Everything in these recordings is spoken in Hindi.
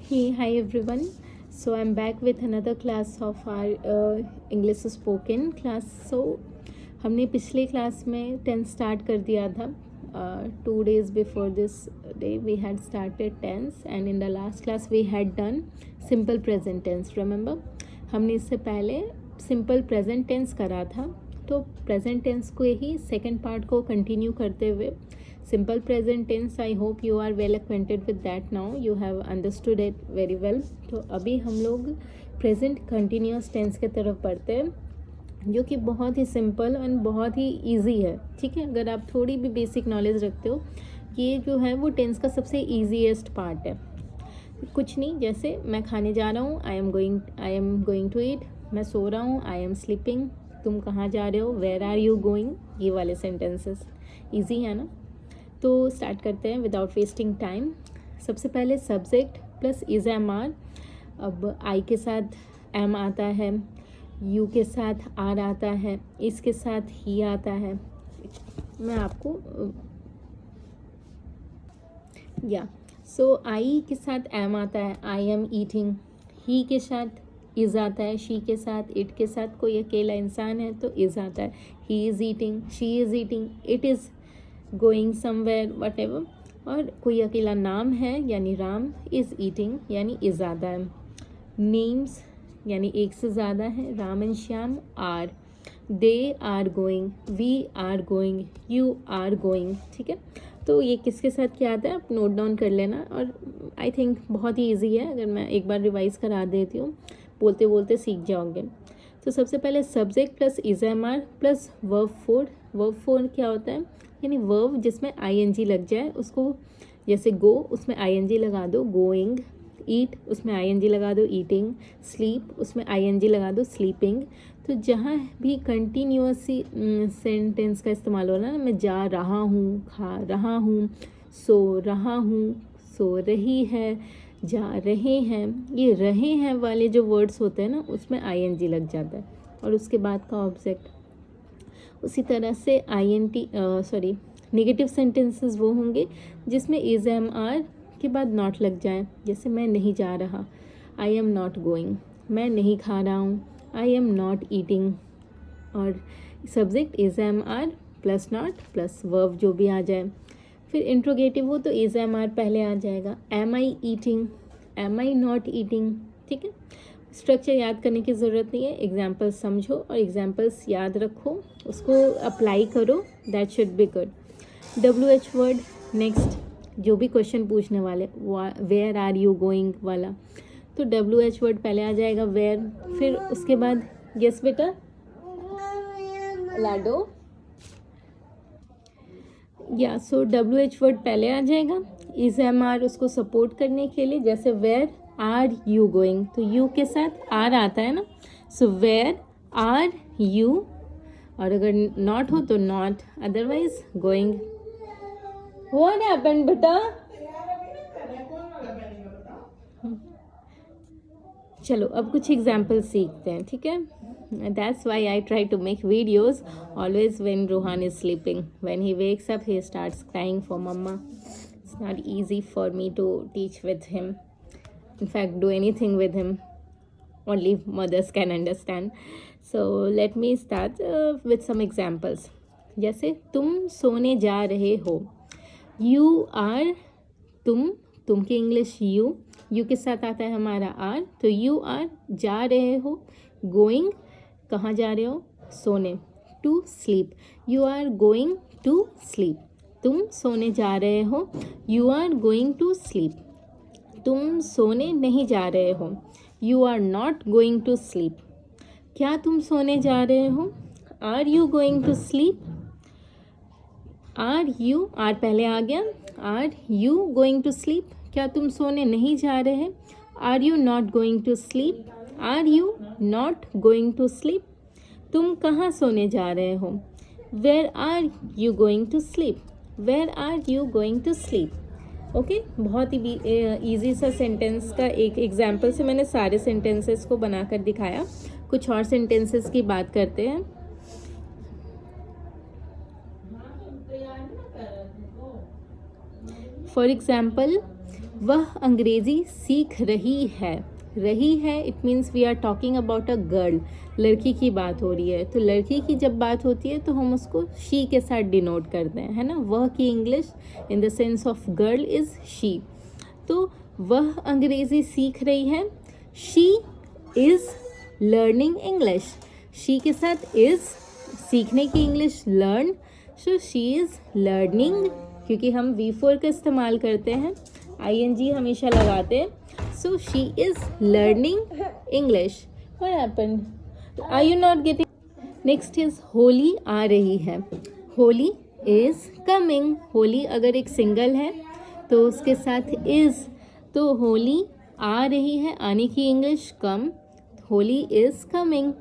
Hey, hi everyone. So I'm back with another class of our English spoken class. So हमने पिछले क्लास में 10 स्टार्ट कर दिया था. 2 days before this day we had started tense and in the last class we had done simple present tense. Remember हमने इससे पहले simple present tense करा था. तो present tense को ही second part को continue करते हुए simple present tense, I hope you are well acquainted with that now, you have understood it very well. तो अभी हम लोग present continuous tense के तरफ बढ़ते हैं जो कि बहुत ही सिंपल और बहुत ही ईजी है. ठीक है, अगर आप थोड़ी भी बेसिक नॉलेज रखते हो ये जो है वो टेंस का सबसे ईजीएस्ट पार्ट है. कुछ नहीं, जैसे मैं खाने जा रहा हूँ, I am going to eat. मैं सो रहा हूँ, आई एम स्लीपिंग. तुम कहाँ जा रहे हो, वेयर आर यू गोइंग. ये वाले सेंटेंसेस ईजी है ना. तो स्टार्ट करते हैं विदाउट वेस्टिंग टाइम. सबसे पहले subject plus is am are. अब आई के साथ एम आता है, यू के साथ आर आता है, इसके साथ ही आता है. मैं आपको सो आई के साथ एम आता है, आई एम ईटिंग. ही के साथ इज़ आता है, शी के साथ, इट के साथ कोई अकेला इंसान है तो इज़ आता है. He is eating, she is eating, it is going somewhere whatever. और कोई अकेला नाम है यानी राम, इज़ ईटिंग यानी इज़ आता है. नेम्स यानी एक से ज़्यादा है, Ram and Shyam are. They are going, we are going, you are going. ठीक है, तो ये किसके साथ क्या आता है आप नोट डाउन कर लेना. और आई थिंक बहुत ही ईजी है, अगर मैं एक बार रिवाइज़ करा देती हूँ, बोलते बोलते सीख जाओगे. तो सबसे पहले subject plus is am are plus verb four. Verb four क्या होता है, यानी वर्ब जिसमें आई एन जी लग जाए उसको, जैसे गो उसमें आई एन जी लगा दो गोइंग, ईट उसमें आई एन जी लगा दो ईटिंग, स्लीप उसमें आई एन जी लगा दो स्लीपिंग. तो जहाँ भी कंटिन्यूअसली सेंटेंस का इस्तेमाल हो रहा है ना, मैं जा रहा हूँ, खा रहा हूँ, सो रहा हूँ, सो रही है, जा रहे हैं, ये रहे हैं वाले जो वर्ड्स होते हैं ना उसमें आई एन जी लग जाता है और उसके बाद का ऑब्जेक्ट. उसी तरह से I N T negative sentences वो होंगे जिसमें इज़ एम आर के बाद नॉट लग जाए. जैसे मैं नहीं जा रहा, आई एम नॉट गोइंग. मैं नहीं खा रहा हूँ, आई एम नॉट ईटिंग. और subject is am are plus not plus verb जो भी आ जाए. फिर इंट्रोगेटिव हो तो इज़ एम आर पहले आ जाएगा. Am I eating, am I not eating. ठीक है, स्ट्रक्चर याद करने की ज़रूरत नहीं है, एग्जाम्पल्स समझो और एग्जाम्पल्स याद रखो, उसको अप्लाई करो, that should be good. W H word next, जो भी क्वेश्चन पूछने वाले, वेयर आर यू गोइंग वाला, तो डब्ल्यू एच वर्ड पहले आ जाएगा वेयर. फिर उसके बाद यस बेटा लाडो, सो डब्ल्यू एच वर्ड पहले आ जाएगा. इज एम आर उसको सपोर्ट करने के लिए, जैसे वेयर आर यू गोइंग, तो यू के साथ आर आता है ना, सो वेयर आर यू. और अगर नॉट हो तो not, otherwise going. What happened बेटा. चलो अब कुछ एग्जाम्पल सीखते हैं. ठीक है, that's why I try to make videos always when Rohan is sleeping. When he wakes up he starts crying for mamma. It's not easy for me to teach with him, in fact do anything with him, only mothers can understand. So let me start with some examples. जैसे तुम सोने जा रहे हो, you are, तुम की इंग्लिश यू के साथ आता है हमारा आर, तो यू आर जा रहे हो, गोइंग कहाँ जा रहे हो, सोने, to sleep, you are going to sleep. तुम सोने जा रहे हो, you are going to sleep. तुम सोने नहीं जा रहे हो, you are not going to sleep. क्या तुम सोने जा रहे हो, are you going to sleep. Are you, are पहले आ गया, are you going to sleep. क्या तुम सोने नहीं जा रहे हैं, are you not going to sleep. Are you not going to sleep. तुम कहाँ सोने जा रहे हो, where are you going to sleep. Where are you going to sleep. Okay, बहुत ही ईजी सा सेंटेंस का एक एग्जाम्पल से मैंने सारे सेंटेंसेस को बनाकर दिखाया. कुछ और सेंटेंसेस की बात करते हैं. फॉर एग्जाम्पल वह अंग्रेज़ी सीख रही है। रही है it means we are talking about a girl, लड़की की बात हो रही है। तो लड़की की जब बात होती है तो हम उसको शी के साथ डिनोट करते हैं, है ना। वह की English in the sense of girl is she. तो वह अंग्रेज़ी सीख रही है। She is learning English. She के साथ इज़, सीखने की English learn, so she is learning, क्योंकि हम V4 का इस्तेमाल करते हैं, ING हमेशा लगाते हैं। So she is learning English. What happened, are you not getting? Next is Holi आ रही है। Holi is coming. होली अगर एक सिंगल है तो उसके साथ इज़, तो होली आ रही है, आने की English come, Holi is coming.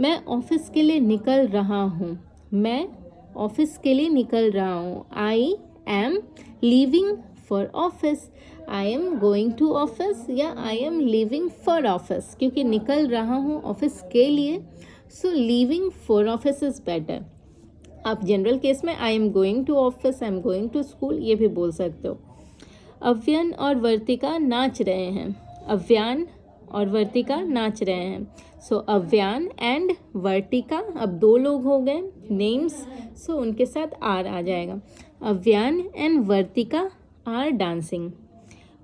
मैं ऑफिस के लिए निकल रहा हूँ। मैं ऑफिस के लिए निकल रहा हूँ। I am leaving for office. I am going to office या I am leaving for office, क्योंकि निकल रहा हूँ ऑफिस के लिए, so leaving for office is better. आप जनरल केस में I am going to office, I am going to school ये भी बोल सकते हो। अव्यन और वर्तिका नाच रहे हैं। अव्यान और वर्तिका नाच रहे हैं। सो अव्यान एंड वर्तिका, अब दो लोग हो गए नेम्स, सो उनके साथ आर आ जाएगा। Avyan and Vartika are dancing.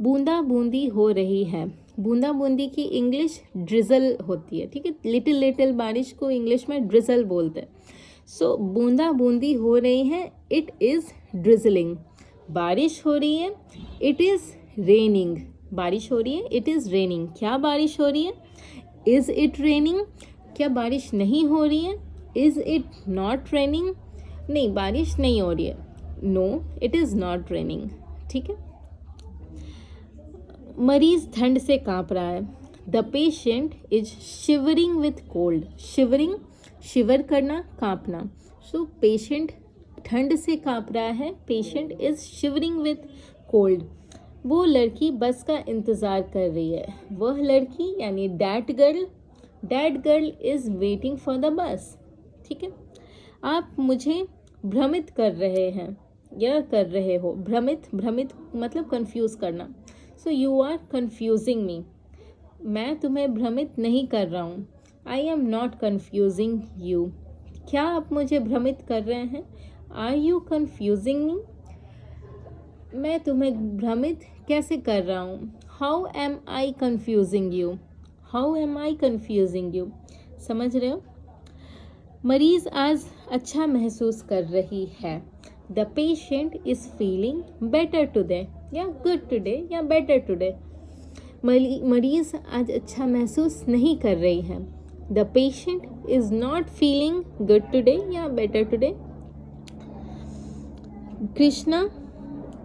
बूंदा बूंदी हो रही है। बूंदा बूंदी की इंग्लिश ड्रिजल होती है, ठीक है। लिटिल लिटिल बारिश को इंग्लिश में ड्रिजल बोलते हैं। सो बूंदा बूंदी हो रही है, इट इज़ ड्रिजलिंग। बारिश हो रही है, इट इज़ रेनिंग। बारिश हो रही है, इट इज़ रेनिंग। क्या बारिश हो रही है? Is it raining. क्या बारिश नहीं हो रही है? Is it not raining. नहीं, बारिश नहीं हो रही है। No, it is not raining, ठीक है। मरीज ठंड से काँप रहा है। The patient is shivering with cold. Shivering, shiver करना, काँपना। सो पेशेंट ठंड से काँप रहा है, patient is shivering with cold. वो लड़की बस का इंतज़ार कर रही है। वह लड़की यानी that girl is waiting for the bus, ठीक है। आप मुझे भ्रमित कर रहे हैं या कर रहे हो। भ्रमित मतलब कंफ्यूज करना। सो यू आर कन्फ्यूजिंग मी। मैं तुम्हें भ्रमित नहीं कर रहा हूँ। I am not confusing you. क्या आप मुझे भ्रमित कर रहे हैं? आर यू कन्फ्यूजिंग मी। मैं तुम्हें भ्रमित कैसे कर रहा हूँ? How am I confusing you. How am I confusing you. समझ रहे हो? मरीज़ आज अच्छा महसूस कर रही है। The patient is feeling better today या गुड टुडे या बेटर टुडे। मरीज़ आज अच्छा महसूस नहीं कर रही है। The patient is not feeling good today या बेटर टुडे। कृष्णा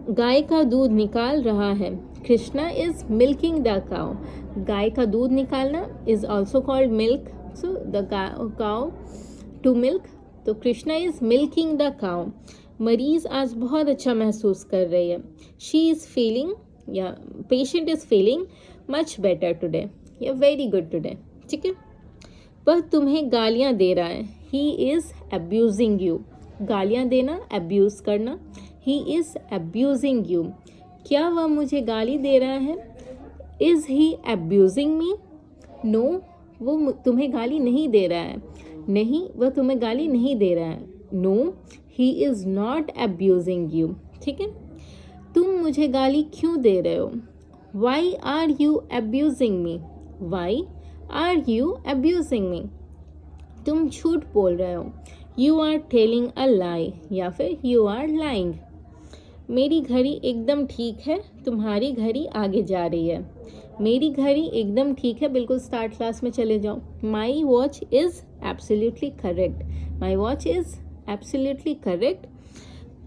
गाय का दूध निकाल रहा है। Krishna is milking the cow. गाय का दूध निकालना is also called milk, so the cow to milk. तो Krishna is milking the cow. मरीज़ आज बहुत अच्छा महसूस कर रही है। शी इज़ फीलिंग या patient is feeling much better today या वेरी गुड टुडे, ठीक है। वह तुम्हें गालियाँ दे रहा है। He is abusing you. गालियाँ देना, अब्यूज़ करना। He is abusing you. क्या वह मुझे गाली दे रहा है? Is he abusing me. No, वो तुम्हें गाली नहीं दे रहा है। नहीं, वह तुम्हें गाली नहीं दे रहा है। No, he is not abusing you, ठीक है। तुम मुझे गाली क्यों दे रहे हो? Why are you abusing me. Why are you abusing me. तुम झूठ बोल रहे हो। You are telling a lie या फिर यू आर लाइंग। मेरी घड़ी एकदम ठीक है, तुम्हारी घड़ी आगे जा रही है। मेरी घड़ी एकदम ठीक है, बिल्कुल स्टार्ट क्लास में चले जाओ। My watch is absolutely correct. My watch is absolutely correct.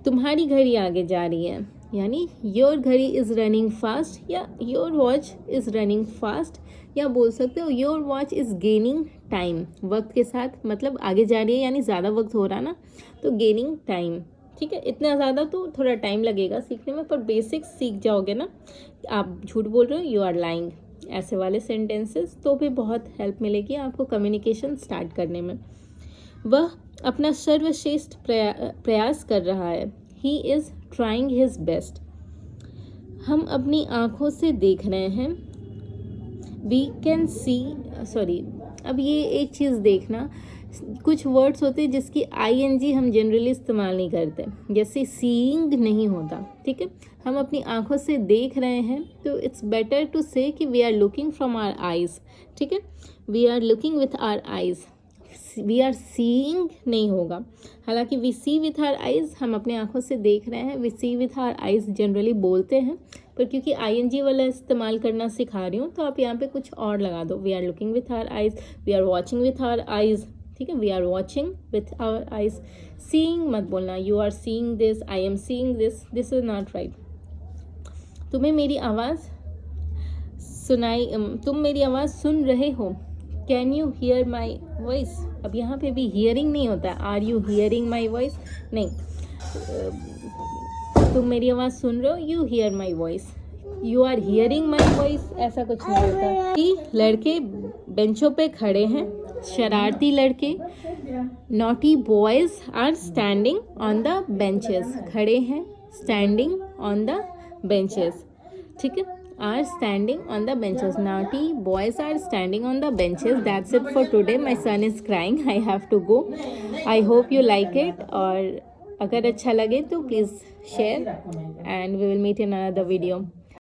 तुम्हारी घड़ी आगे जा रही है यानी योर घड़ी इज़ रनिंग फास्ट या your watch is running fast, या बोल सकते हो your watch is gaining time. वक्त के साथ मतलब आगे जा रही है यानी ज़्यादा वक्त हो रहा ना, तो गेनिंग टाइम, ठीक है। इतना ज़्यादा तो थोड़ा टाइम लगेगा सीखने में, पर बेसिक्स सीख जाओगे ना। आप झूठ बोल रहे हो, यू आर लाइंग, ऐसे वाले सेंटेंसेस, तो भी बहुत हेल्प मिलेगी आपको कम्युनिकेशन स्टार्ट करने में। वह अपना सर्वश्रेष्ठ प्रयास कर रहा है। He is trying his best. हम अपनी आँखों से देख रहे हैं, वी कैन सी, सॉरी, अब ये एक चीज़ देखना, कुछ वर्ड्स होते हैं जिसकी ING हम जनरली इस्तेमाल नहीं करते, जैसे सीइंग नहीं होता, ठीक है। हम अपनी आँखों से देख रहे हैं तो इट्स बेटर टू से कि we are looking from our eyes, ठीक है, we are looking with our eyes, we are seeing नहीं होगा। हालांकि we see with our eyes, हम अपने आँखों से देख रहे हैं, we see with our eyes generally बोलते हैं, पर क्योंकि ING वाला इस्तेमाल करना सिखा रही हूँ तो आप यहाँ पे कुछ और लगा दो, we are looking with our eyes, we are watching with our eyes, ठीक है, we are watching with our eyes. Seeing मत बोलना, you are seeing this, I am seeing this, this is not right. तुम्हें मेरी आवाज़ सुनाई, तुम मेरी आवाज़ सुन रहे हो, can you hear my voice. अब यहाँ पे भी हियरिंग नहीं होता है, are you hearing my voice, नहीं, तुम मेरी आवाज़ सुन रहे हो, you hear my voice, you are hearing my voice, ऐसा कुछ नहीं होता। कि लड़के बेंचों पे खड़े हैं, शरारती लड़के, naughty boys are standing on the benches, खड़े हैं, स्टैंडिंग ऑन द बेंचेस, ठीक है, are standing on the benches, naughty boys are standing on the benches. That's it for today. My son is crying, I have to go. I hope you like it, और अगर अच्छा लगे तो please share and we will meet in another video.